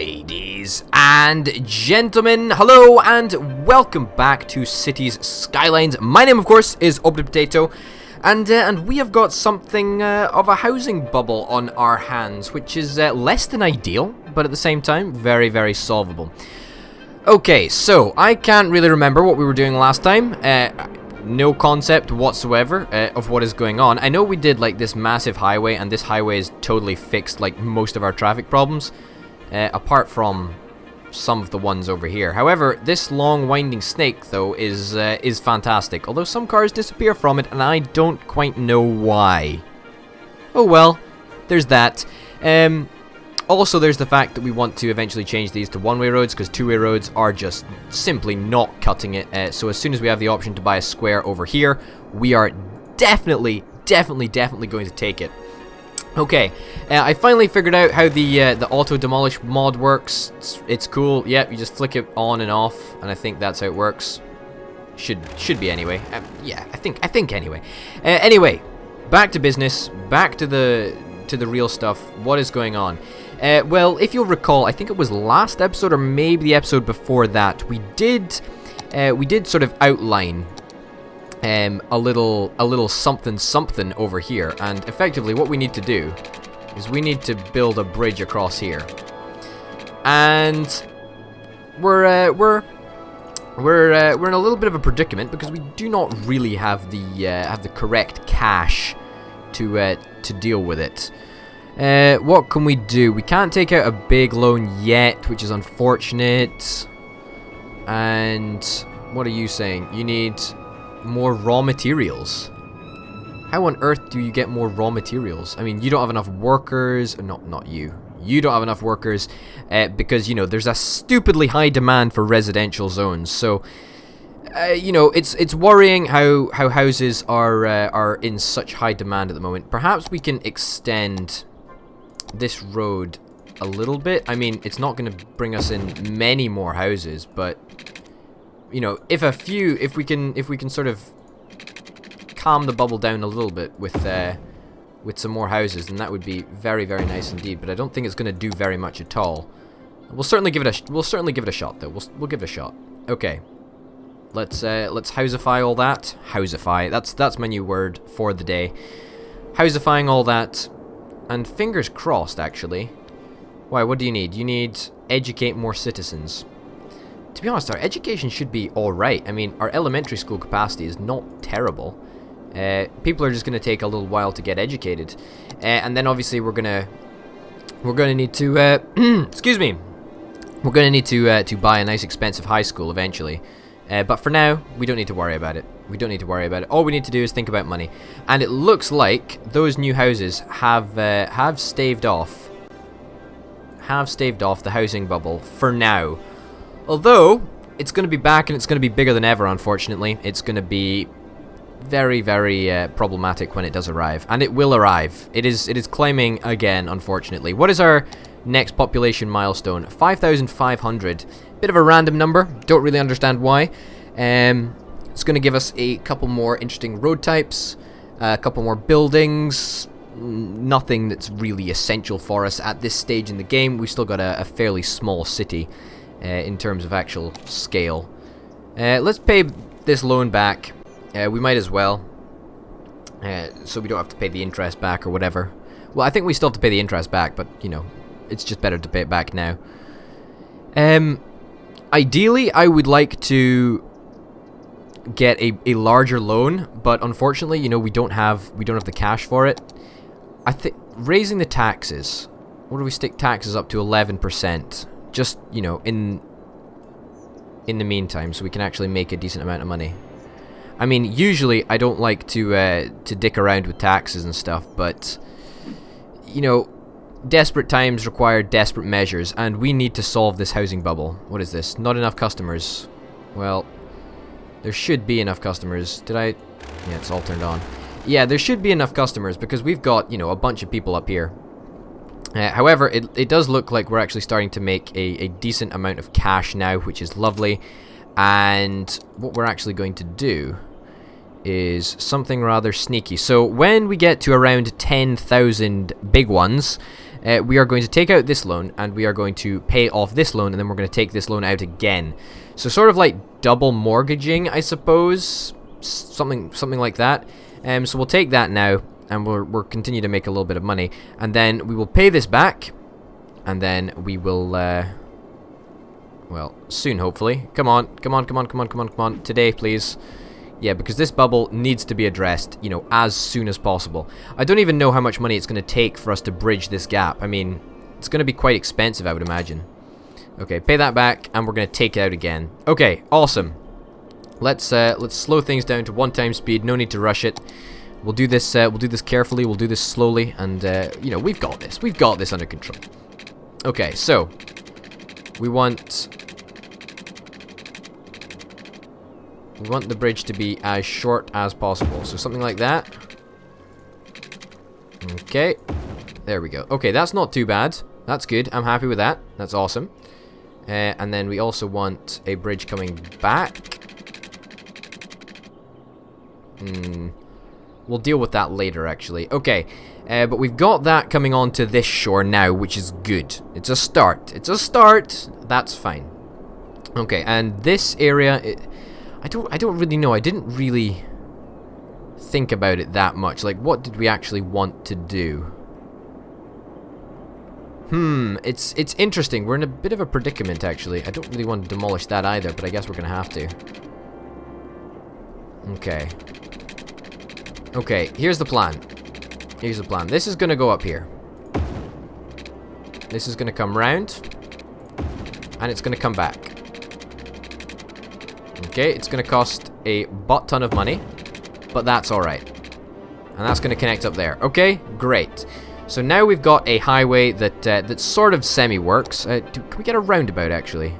Ladies and gentlemen, hello and welcome back to Cities Skylines. My name, of course, is Orbital, and we have got something of a housing bubble on our hands, which is less than ideal, but at the same time, very, very solvable. Okay, so I can't really remember what we were doing last time. No concept whatsoever of what is going on. I know we did like this massive highway, and this highway is totally fixed like most of our traffic problems. Apart from some of the ones over here. However, this long winding snake, though, is fantastic. Although some cars disappear from it, and I don't quite know why. Oh well, there's that. Also, there's the fact that we want to eventually change these to one-way roads, because two-way roads are just simply not cutting it. So as soon as we have the option to buy a square over here, we are definitely going to take it. Okay, I finally figured out how the auto demolish mod works. It's cool. Yep, you just flick it on and off, and I think that's how it works. Should be anyway. Yeah, I think anyway. Anyway, back to business. Back to the real stuff. What is going on? Well, if you'll recall, I think it was last episode or maybe the episode before that, we did sort of outline a little something over here, and effectively what we need to do is we need to build a bridge across here, and we're in a little bit of a predicament because we do not really have the correct cash to deal with it. What can we do? We can't take out a big loan yet, which is unfortunate. And what are you saying? You need more raw materials. How on earth do you get more raw materials? I mean, you don't have enough workers. Not you. You don't have enough workers because, you know, there's a stupidly high demand for residential zones. So, you know, it's worrying how houses are in such high demand at the moment. Perhaps we can extend this road a little bit. I mean, it's not going to bring us in many more houses, but you know, if we can sort of calm the bubble down a little bit with some more houses, then that would be very, very nice indeed. But I don't think it's going to do very much at all. We'll certainly give it a shot, though. We'll give it a shot. Okay, let's housify all that. Housify. That's my new word for the day. Housifying all that, and fingers crossed. Actually, why? What do you need? You need educate more citizens. To be honest, our education should be alright. I mean, our elementary school capacity is not terrible. People are just going to take a little while to get educated. And then obviously we're going to need to, excuse me, we're going to need to buy a nice expensive high school eventually. But for now, we don't need to worry about it. We don't need to worry about it. All we need to do is think about money. And it looks like those new houses have staved off the housing bubble for now. Although, it's going to be back and it's going to be bigger than ever, unfortunately. It's going to be very, very problematic when it does arrive. And it will arrive. It is climbing again, unfortunately. What is our next population milestone? 5,500. Bit of a random number. Don't really understand why. It's going to give us a couple more interesting road types. A couple more buildings. Nothing that's really essential for us at this stage in the game. We've still got a fairly small city. In terms of actual scale. Let's pay this loan back. We might as well. So we don't have to pay the interest back or whatever. Well, I think we still have to pay the interest back, but, you know, it's just better to pay it back now. Ideally, I would like to get a larger loan, but unfortunately, you know, we don't have the cash for it. I think raising the taxes. What do we stick taxes up to? 11%. Just, you know, in the meantime, so we can actually make a decent amount of money. I mean, usually I don't like to dick around with taxes and stuff, but, you know, desperate times require desperate measures, and we need to solve this housing bubble. What is this? Not enough customers. Well, there should be enough customers. Did I? Yeah, it's all turned on. Yeah, there should be enough customers because we've got, you know, a bunch of people up here. However, it does look like we're actually starting to make a decent amount of cash now, which is lovely. And what we're actually going to do is something rather sneaky. So when we get to around 10,000 big ones, we are going to take out this loan, and we are going to pay off this loan, and then we're going to take this loan out again. So sort of like double mortgaging, I suppose, something like that. So we'll take that now, and we'll continue to make a little bit of money, and then we will pay this back, and then we will, well, soon hopefully. Come on, come on, come on, come on, come on, come on, today please. Yeah, because this bubble needs to be addressed, you know, as soon as possible. I don't even know how much money it's going to take for us to bridge this gap. I mean, it's going to be quite expensive, I would imagine. Okay, pay that back, and we're going to take it out again. Okay, awesome. Let's slow things down to 1x speed. No need to rush it. We'll do this carefully. We'll do this slowly, and you know, we've got this. We've got this under control. Okay, so we want the bridge to be as short as possible. So something like that. Okay. There we go. Okay, that's not too bad. That's good. I'm happy with that. That's awesome. And then we also want a bridge coming back. We'll deal with that later, actually. Okay. But we've got that coming onto this shore now, which is good. It's a start. It's a start. That's fine. Okay, and this area... I don't really know. I didn't really think about it that much. Like, what did we actually want to do? It's interesting. We're in a bit of a predicament, actually. I don't really want to demolish that either, but I guess we're going to have to. Okay. Okay, here's the plan. Here's the plan. This is going to go up here. This is going to come round. And it's going to come back. Okay, it's going to cost a butt ton of money, but that's alright. And that's going to connect up there. Okay, great. So now we've got a highway that sort of semi-works. Can we get a roundabout, actually?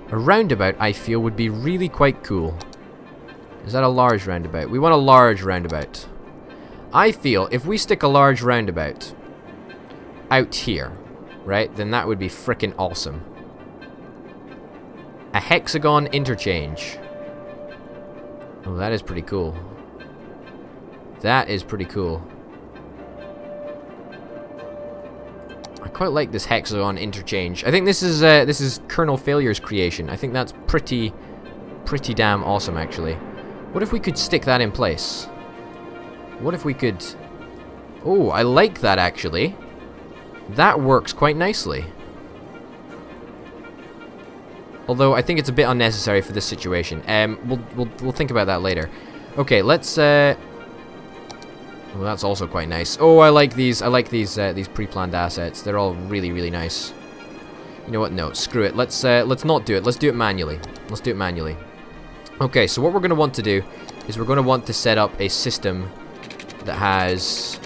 A roundabout, I feel, would be really quite cool. Is that a large roundabout? We want a large roundabout. I feel if we stick a large roundabout out here, right, then that would be frickin' awesome. A Hexagon interchange. Oh, that is pretty cool. That is pretty cool. I quite like this Hexagon interchange. I think this is Colonel Failure's creation. I think that's pretty damn awesome, actually. What if we could stick that in place? What if we could... Oh, I like that, actually. That works quite nicely. Although I think it's a bit unnecessary for this situation. We'll think about that later. Okay, let's. Well, that's also quite nice. Oh, I like these. I like these pre-planned assets. They're all really nice. You know what? No, screw it. Let's not do it. Let's do it manually. Let's do it manually. Okay, so what we're going to want to do is we're going to want to set up a system that has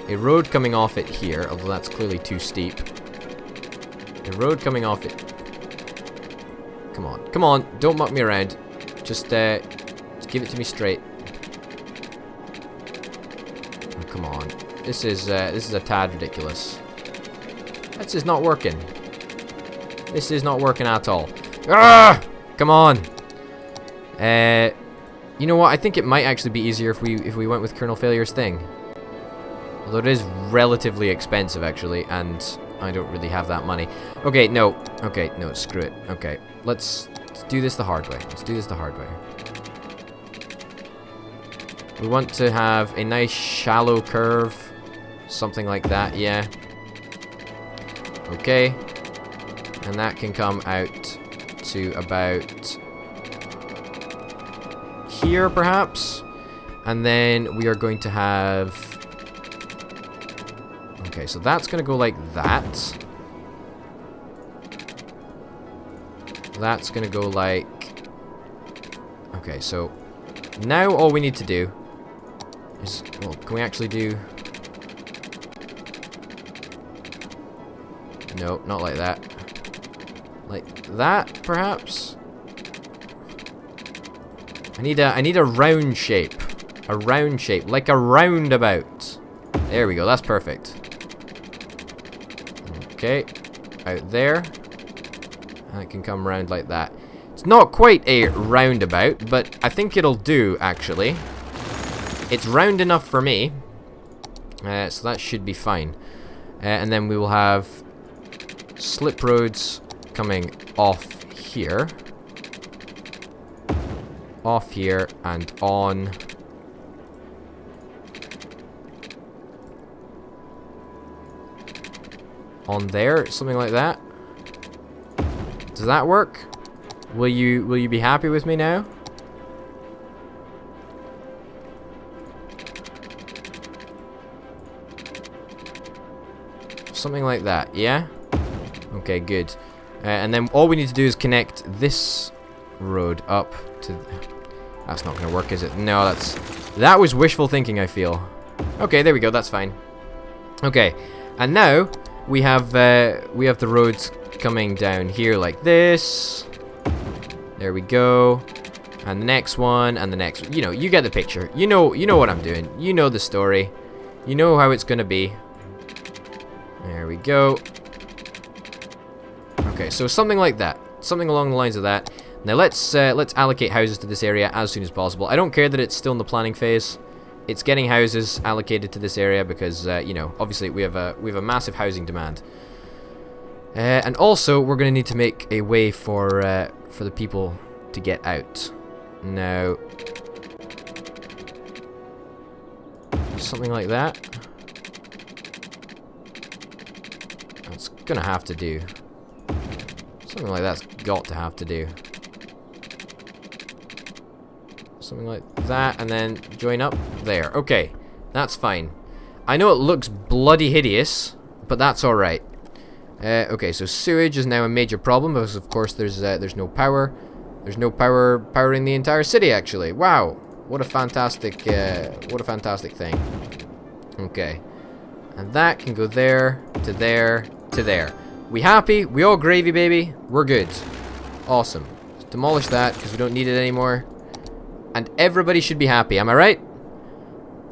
a road coming off it here, although that's clearly too steep. A road coming off it. Come on, come on, don't muck me around. Just give it to me straight. Oh, come on, this is a tad ridiculous. This is not working. This is not working at all. Ah! Come on. You know what? I think it might actually be easier if we went with Colonel Failure's thing. Although it is relatively expensive, actually, and I don't really have that money. Okay, no. Okay, no, screw it. Okay, let's do this the hard way. Let's do this the hard way. We want to have a nice shallow curve. Something like that, yeah. Okay. And that can come out to about here, perhaps. And then we are going to have... Okay, so that's going to go like that. That's going to go like... Okay, so now all we need to do is... Well, can we actually do... No, not like that. Like that, perhaps? I need a round shape. A round shape, like a roundabout. There we go, that's perfect. Okay, out there. And it can come round like that. It's not quite a roundabout, but I think it'll do, actually. It's round enough for me. So that should be fine. And then we will have slip roads coming off here. Off here and on. On there, something like that. Does that work? Will you be happy with me now? Something like that, yeah? Okay, good. And then all we need to do is connect this road up to... That's not going to work, is it? No, that was wishful thinking, I feel. Okay, there we go, that's fine. Okay, and now we have the roads coming down here like this. There we go. And the next one, and the next... You know, you get the picture. You know what I'm doing. You know the story. You know how it's going to be. There we go. Okay, so something like that. Something along the lines of that. Now let's allocate houses to this area as soon as possible. I don't care that it's still in the planning phase. It's getting houses allocated to this area because you know, obviously we have a massive housing demand. And also we're going to need to make a way for the people to get out. Now, something like that. That's gonna have to do. Something like that's got to have to do. Something like that, and then join up there. Okay, that's fine. I know it looks bloody hideous, but that's alright. Okay, so sewage is now a major problem because, of course, there's no power. There's no power powering the entire city, actually. Wow, what a fantastic thing. Okay, and that can go there to there to there. We happy? We all gravy, baby? We're good. Awesome. Let's demolish that because we don't need it anymore. And everybody should be happy. Am I right?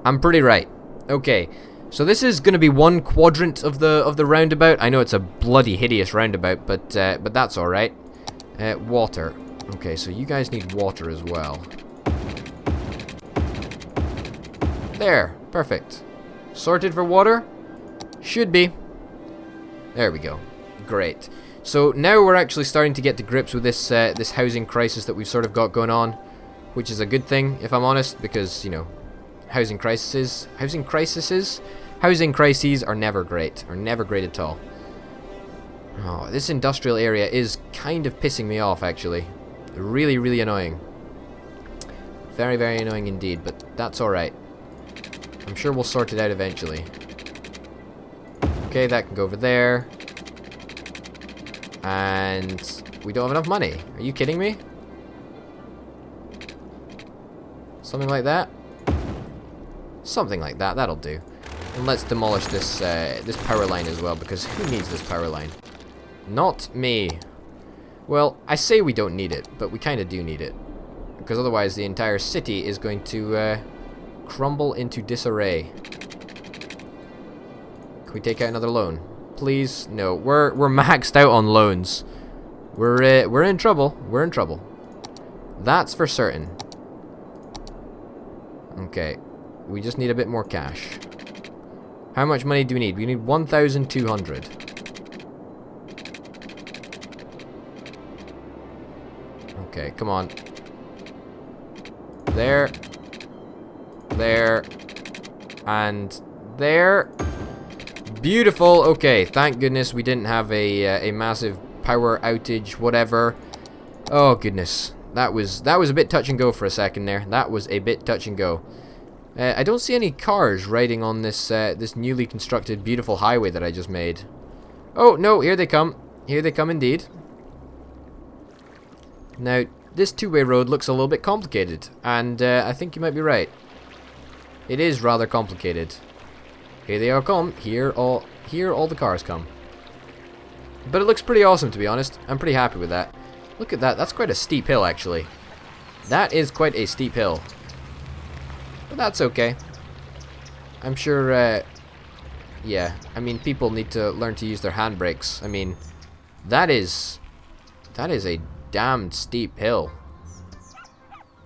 I'm pretty right. Okay. So this is going to be one quadrant of the roundabout. I know it's a bloody hideous roundabout, but that's all right. Water. Okay, so you guys need water as well. There. Perfect. Sorted for water? Should be. There we go. Great. So now we're actually starting to get to grips with this this housing crisis that we've sort of got going on, which is a good thing, if I'm honest, because, you know, housing crises are never great, at all. Oh, this industrial area is kind of pissing me off, actually. Really, really annoying. Very, very annoying indeed, but that's alright. I'm sure we'll sort it out eventually. Okay, that can go over there. And we don't have enough money. Are you kidding me? Something like that? Something like that, that'll do. And let's demolish this this power line as well, because who needs this power line? Not me. Well, I say we don't need it, but we kind of do need it. Because otherwise the entire city is going to crumble into disarray. Can we take out another loan? Please? No, we're maxed out on loans. We're in trouble. We're in trouble. That's for certain. Okay, we just need a bit more cash. How much money do we need? We need 1,200. Okay, come on. There. There. And there. Beautiful. Okay, thank goodness we didn't have a massive power outage, whatever. Oh goodness, that was a bit touch and go for a second there. That was a bit touch and go. I don't see any cars riding on this this newly constructed beautiful highway that I just made. Oh no, here they come. Here they come indeed. Now this two-way road looks a little bit complicated, and I think you might be right. It is rather complicated. Here they all come. Here all the cars come. But it looks pretty awesome, to be honest. I'm pretty happy with that. Look at that. That's quite a steep hill, actually. That is quite a steep hill. But that's okay. I'm sure, yeah. I mean, people need to learn to use their handbrakes. I mean, that is a damned steep hill.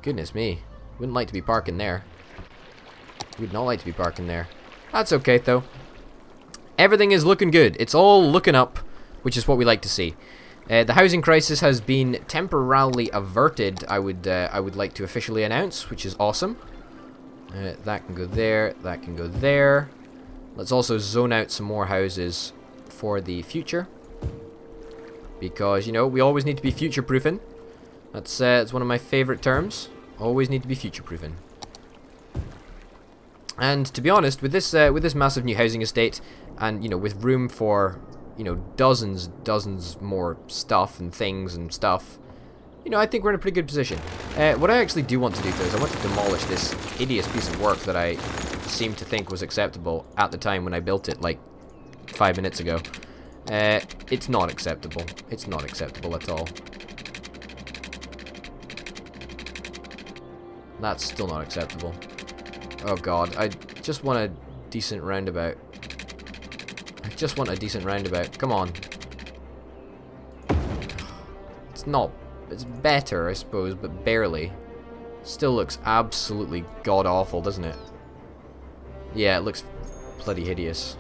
Goodness me. Wouldn't like to be parking there. Would not like to be parking there. That's okay, though. everything is looking good. It's all looking up, which is what we like to see. The housing crisis has been temporarily averted, I would like to officially announce, which is awesome. That can go there, that can go there. Let's also zone out some more houses for the future. Because, you know, we always need to be future-proofing. That's one of my favorite terms. Always need to be future-proofing. And to be honest, with this massive new housing estate, and, you know, with room for, you know, dozens more stuff and things and stuff, you know, I think we're in a pretty good position. What I actually do want to do, though, is I want to demolish this hideous piece of work that I seemed to think was acceptable at the time when I built it, like, 5 minutes ago. It's not acceptable. It's not acceptable at all. That's still not acceptable. Oh god, I just want a decent roundabout. I just want a decent roundabout. Come on. It's not... It's better, I suppose, but barely. Still looks absolutely god-awful, doesn't it? Yeah, it looks bloody hideous.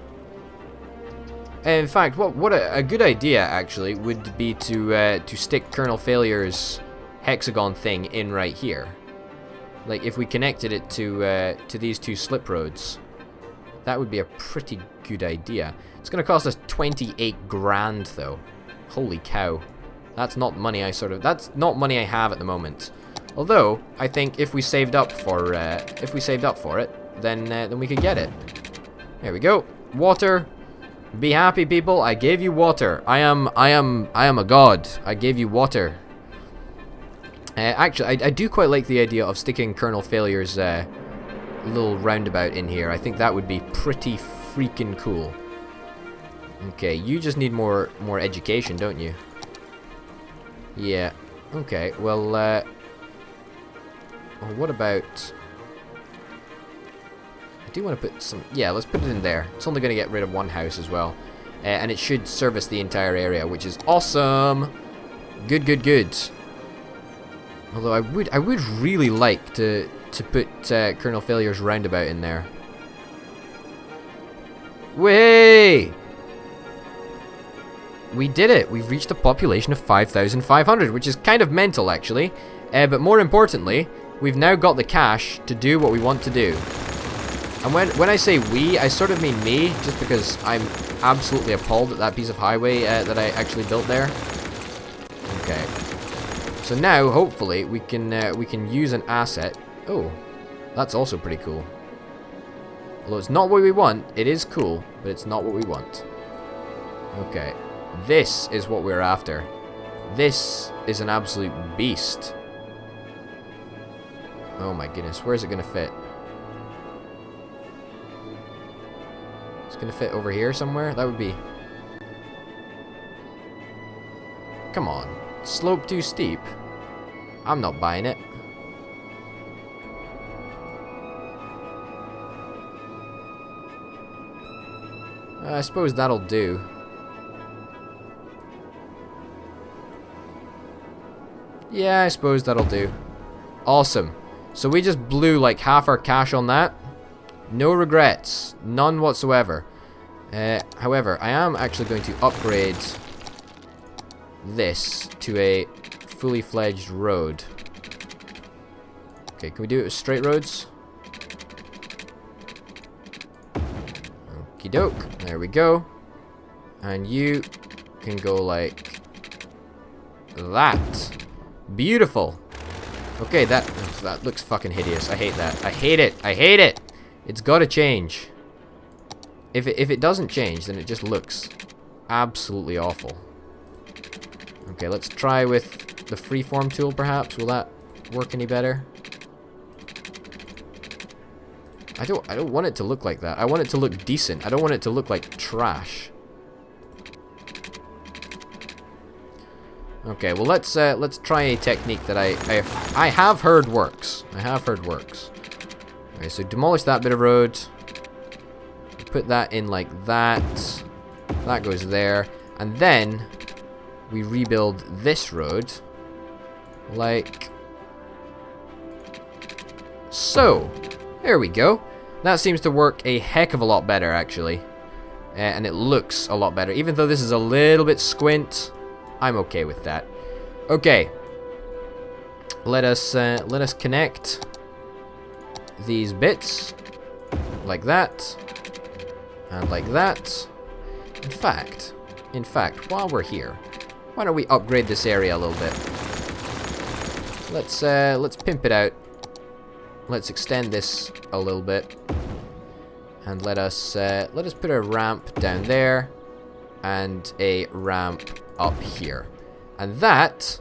In fact, what a good idea, actually, would be to stick Colonel Failure's Hexagon thing in right here. Like, if we connected it to these two slip roads, that would be a pretty good idea. It's going to cost us 28 grand, though. Holy cow. That's not money that's not money I have at the moment. Although, I think if we saved up for it, then we could get it. There we go. Water. Be happy, people. I gave you water. I am a god. I gave you water. Actually, I do quite like the idea of sticking Colonel Failure's little roundabout in here. I think that would be pretty freaking cool. Okay, you just need more education, don't you? Yeah. Okay, well, what about... I do want to put some... Yeah, let's put it in there. It's only going to get rid of one house as well. And it should service the entire area, which is awesome! Good, good, good. Although I would really like to put Colonel Failure's roundabout in there. Way! We did it! We've reached a population of 5,500, which is kind of mental, actually. But more importantly, we've now got the cash to do what we want to do. And when I say we, I sort of mean me, just because I'm absolutely appalled at that piece of highway that I actually built there. Okay. So now, hopefully, we can use an asset. Oh, that's also pretty cool. Although it's not what we want, it is cool, but it's not what we want. Okay. This is what we're after. This is an absolute beast. Oh my goodness, where's it gonna fit? It's gonna fit over here somewhere? That would be... Come on. Slope too steep? I'm not buying it. I suppose that'll do. Yeah, I suppose that'll do. Awesome. So we just blew like half our cash on that. No regrets. None whatsoever. However, I am actually going to upgrade this to a fully fledged road. Okay, can we do it with straight roads? Okie doke. There we go. And you can go like that. Beautiful. Okay, that looks fucking hideous. I hate that. I hate it. I hate it. It's gotta change. If it doesn't change, then it just looks absolutely awful. Okay, let's try with the freeform tool, perhaps. Will that work any better? I don't want it to look like that. I want it to look decent. I don't want it to look like trash. Okay, well let's try a technique that I have heard works. I have heard works. Okay, so demolish that bit of road. Put that in like that. That goes there, and then we rebuild this road like so. There we go. That seems to work a heck of a lot better, actually. and it looks a lot better. Even though this is a little bit squint, I'm okay with that. Okay. Let us connect these bits like that and like that. In fact, while we're here, why don't we upgrade this area a little bit? Let's pimp it out. Let's extend this a little bit, and let us put a ramp down there and a ramp up here, and that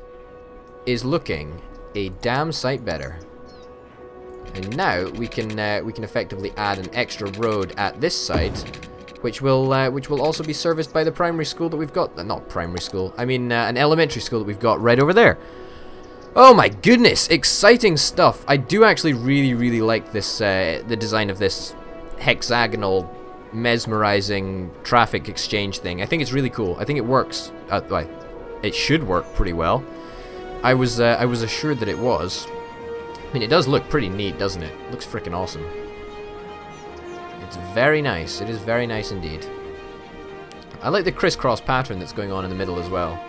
is looking a damn sight better. And now we can effectively add an extra road at this side, which will also be serviced by the primary school that we've got. Not primary school. I mean an elementary school that we've got right over there. Oh my goodness! Exciting stuff. I do actually really like this the design of this hexagonal, mesmerizing traffic exchange thing. I think it's really cool. I think it works. Well, it should work pretty well. I was assured that it was. I mean, it does look pretty neat, doesn't it? It looks freaking awesome. It's very nice. It is very nice indeed. I like the crisscross pattern that's going on in the middle as well.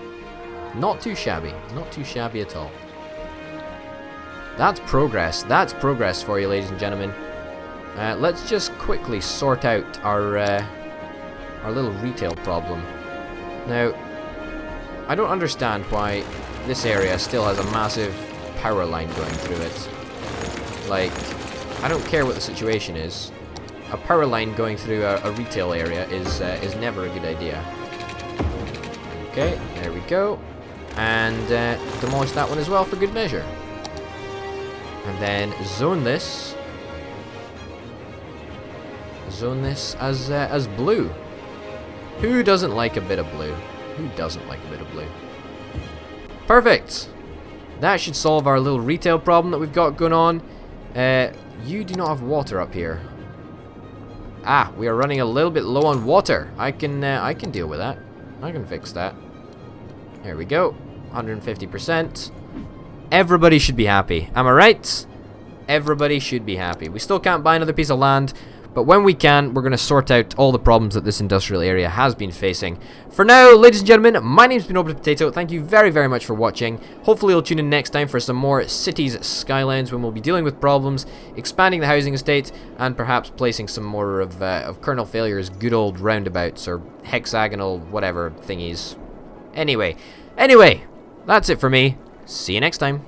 Not too shabby. Not too shabby at all. That's progress. That's progress for you, ladies and gentlemen. Let's just quickly sort out our little retail problem. Now, I don't understand why this area still has a massive power line going through it. Like, I don't care what the situation is. A power line going through a retail area is never a good idea. Okay, there we go. And demolish that one as well for good measure. And then zone this. Zone this as blue. Who doesn't like a bit of blue? Who doesn't like a bit of blue? Perfect. That should solve our little retail problem that we've got going on. You do not have water up here. Ah, we are running a little bit low on water. I can deal with that. I can fix that. There we go. 150%. Everybody should be happy. Am I right? Everybody should be happy. We still can't buy another piece of land, but when we can, we're going to sort out all the problems that this industrial area has been facing. For now, ladies and gentlemen, my name's been Orbital Potato. Thank you very much for watching. Hopefully you'll tune in next time for some more Cities Skylines, when we'll be dealing with problems, expanding the housing estate, and perhaps placing some more of Colonel Failure's good old roundabouts, or hexagonal whatever thingies. Anyway, that's it for me. See you next time.